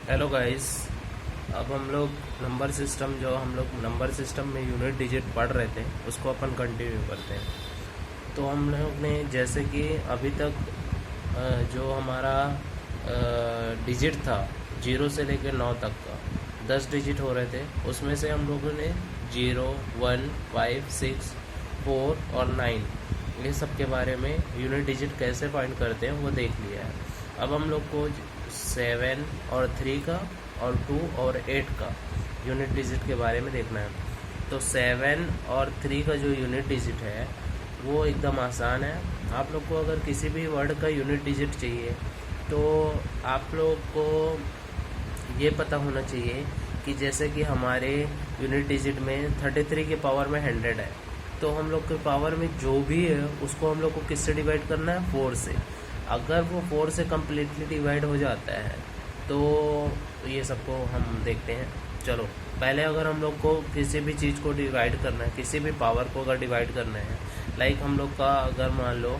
Hello guys. अब हम लोग नंबर सिस्टम नंबर सिस्टम में यूनिट डिजिट पढ़ रहे थे उसको अपन कंटिन्यू करते हैं। तो हम लोग ने जैसे कि अभी तक जो हमारा डिजिट था 0 से लेकर 9 तक का 10 डिजिट हो रहे थे, उसमें से हम लोगों ने 0, 1, 5, 6, 4 और 9 ये सब के बारे में यूनिट डिजिट कैसे फाइंड करते हैं वो देख लिया है। अब हम लोग को 7 और 3 का और 2 और 8 का यूनिट डिजिट के बारे में देखना है। तो 7 और 3 का जो यूनिट डिजिट है वो एकदम आसान है। आप लोग को अगर किसी भी वर्ड का यूनिट डिजिट चाहिए तो आप लोग को ये पता होना चाहिए कि जैसे कि हमारे यूनिट डिजिट में 33 के पावर में 100 है, तो हम लोग के पावर में जो भी है उसको हम लोग को किससे डिवाइड करना है? 4 से। अगर वो 4 से कम्प्लीटली डिवाइड हो जाता है तो ये सबको हम देखते हैं। चलो पहले अगर हम लोग को किसी भी चीज़ को डिवाइड करना है, किसी भी पावर को अगर डिवाइड करना है, लाइक हम लोग का अगर मान लो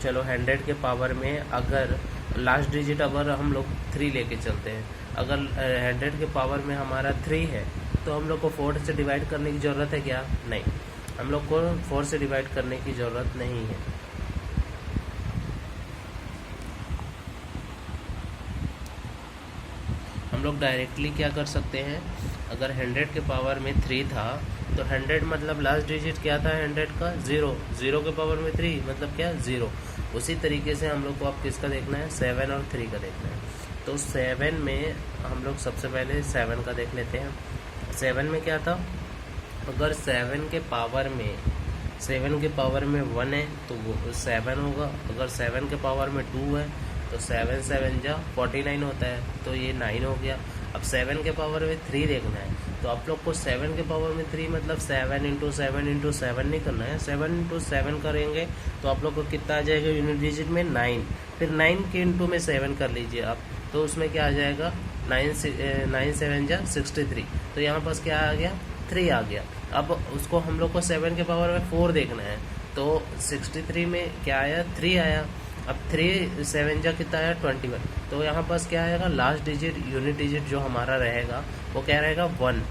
चलो 100 के पावर में अगर लास्ट डिजिट अगर हम लोग 3 लेके चलते हैं, अगर 100 के पावर में हमारा 3 है तो हम लोग को 4 से डिवाइड करने की ज़रूरत है क्या? नहीं, हम लोग को 4 से डिवाइड करने की ज़रूरत नहीं है। हम लोग डायरेक्टली क्या कर सकते हैं, अगर 100 के पावर में 3 था तो 100 मतलब लास्ट डिजिट क्या था 100 का? 0। 0 के पावर में 3 मतलब क्या? 0। उसी तरीके से हम लोग को अब किसका देखना है? 7 और 3 का देखना है। तो 7 में हम लोग सबसे पहले 7 का देख लेते हैं। 7 में क्या था? अगर 7 के पावर में 1 है तो वो 7 होगा। अगर 7 के पावर में 2 है तो 7 7 जा 49 होता है, तो ये 9 हो गया। अब 7 के पावर में 3 देखना है तो आप लोग को 7 के पावर में 3 मतलब 7 इंटू 7 इंटू 7 नहीं करना है, 7 इंटू 7 करेंगे तो आप लोग को कितना आ जाएगा यूनिट डिजिट में? 9। फिर 9 के इंटू में 7 कर लीजिए आप, तो उसमें क्या आ जाएगा? 9 7 जा 63। तो यहाँ पास क्या आ गया? 3 आ गया। अब उसको हम लोग को 7 के पावर में 4 देखना है तो 63 में क्या आया? 3 आया। अब 3 7 जा कितना आया? 21। तो यहाँ पास क्या आएगा? लास्ट डिजिट यूनिट डिजिट जो हमारा रहेगा वो क्या रहेगा? 1।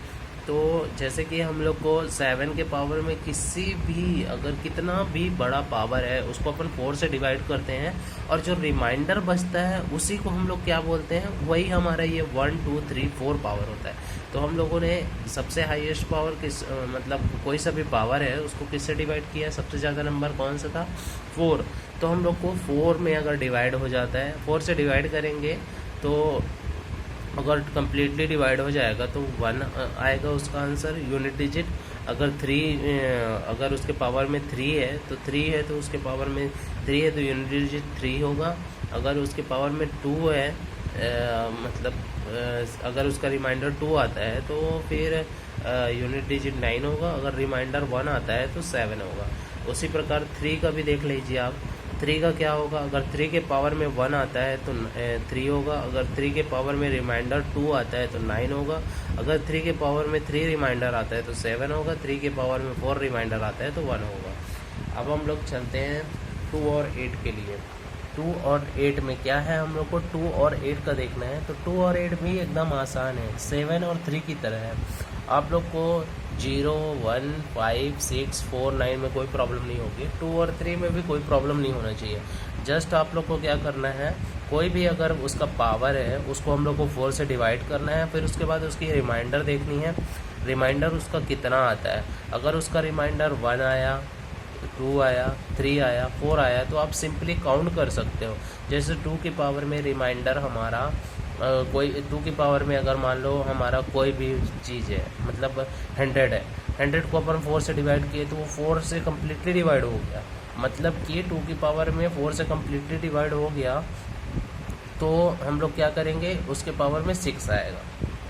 तो जैसे कि हम लोग को 7 के पावर में किसी भी अगर कितना भी बड़ा पावर है उसको अपन 4 से डिवाइड करते हैं और जो रिमाइंडर बचता है उसी को हम लोग क्या बोलते हैं? वही हमारा ये 1 2 3 4 पावर होता है। तो हम लोगों ने सबसे हाईएस्ट पावर मतलब कोई सा भी पावर है उसको किससे डिवाइड किया? सबसे ज़्यादा नंबर कौन सा था? 4। तो हम लोग को 4 में अगर डिवाइड हो जाता है, 4 से डिवाइड करेंगे तो अगर कम्प्लीटली डिवाइड हो जाएगा तो 1 आएगा उसका आंसर यूनिट डिजिट। अगर 3 अगर उसके पावर में 3 है तो 3 है तो उसके पावर में 3 है तो यूनिट डिजिट 3 होगा। अगर उसके पावर में 2 है अगर उसका रिमाइंडर 2 आता है तो फिर यूनिट डिजिट 9 होगा। अगर रिमाइंडर 1 आता है तो 7 होगा। उसी प्रकार 3 का भी देख लीजिए आप। 3 का क्या होगा? अगर 3 के पावर में 1 आता है तो 3 होगा। अगर 3 के पावर में रिमाइंडर 2 आता है तो 9 होगा। अगर 3 के पावर में 3 रिमाइंडर आता है तो 7 होगा। 3 के पावर में 4 रिमाइंडर आता है तो 1 होगा। अब हम लोग चलते हैं 2 और 8 के लिए। 2 और 8 में क्या है? हम लोग को 2 और 8 का देखना है। तो 2 और 8 भी एकदम आसान है, 7 और 3 की तरह है। आप लोग को 0 1 5 6 4 9 में कोई प्रॉब्लम नहीं होगी। 2 और 3 में भी कोई प्रॉब्लम नहीं होना चाहिए। जस्ट आप लोग को क्या करना है, कोई भी अगर उसका पावर है उसको हम लोग को 4 से डिवाइड करना है। फिर उसके बाद उसकी रिमाइंडर देखनी है, रिमाइंडर उसका कितना आता है। अगर उसका रिमाइंडर 1 आया, 2 आया, 3 आया, 4 आया तो आप सिंपली काउंट कर सकते हो। जैसे 2 की पावर में रिमाइंडर हमारा कोई 2 की पावर में अगर मान लो हमारा कोई भी चीज़ है मतलब 100 है, 100 को अपन 4 से डिवाइड किए तो वो 4 से कम्प्लीटली डिवाइड हो गया। मतलब कि 2 की पावर में 4 से कम्प्लीटली डिवाइड हो गया तो हम लोग क्या करेंगे? उसके पावर में 6 आएगा,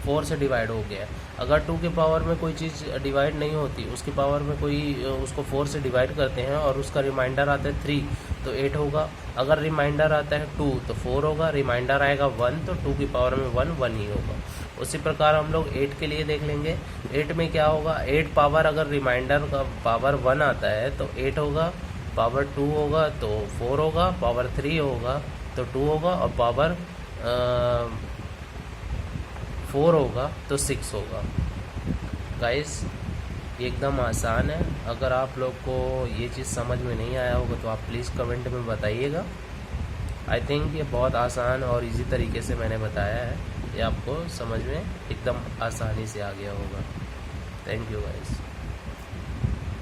4 से डिवाइड हो गया। अगर 2 के पावर में कोई चीज़ डिवाइड नहीं होती, उसके पावर में कोई उसको 4 से डिवाइड करते हैं और उसका रिमाइंडर आता है 3 तो 8 होगा। अगर रिमाइंडर आता है 2 तो 4 होगा। रिमाइंडर आएगा 1 तो 2 की पावर में 1 ही होगा। उसी प्रकार हम लोग 8 के लिए देख लेंगे। 8 में क्या होगा? 8 पावर अगर रिमाइंडर का पावर 1 आता है तो 8 होगा, पावर 2 होगा तो 4 होगा, पावर 3 होगा तो 2 होगा और पावर 4 होगा तो 6 होगा। गाइस एकदम आसान है। अगर आप लोग को ये चीज़ समझ में नहीं आया होगा तो आप प्लीज़ कमेंट में बताइएगा। आई थिंक ये बहुत आसान और इजी तरीके से मैंने बताया है, ये आपको समझ में एकदम आसानी से आ गया होगा। Thank you guys.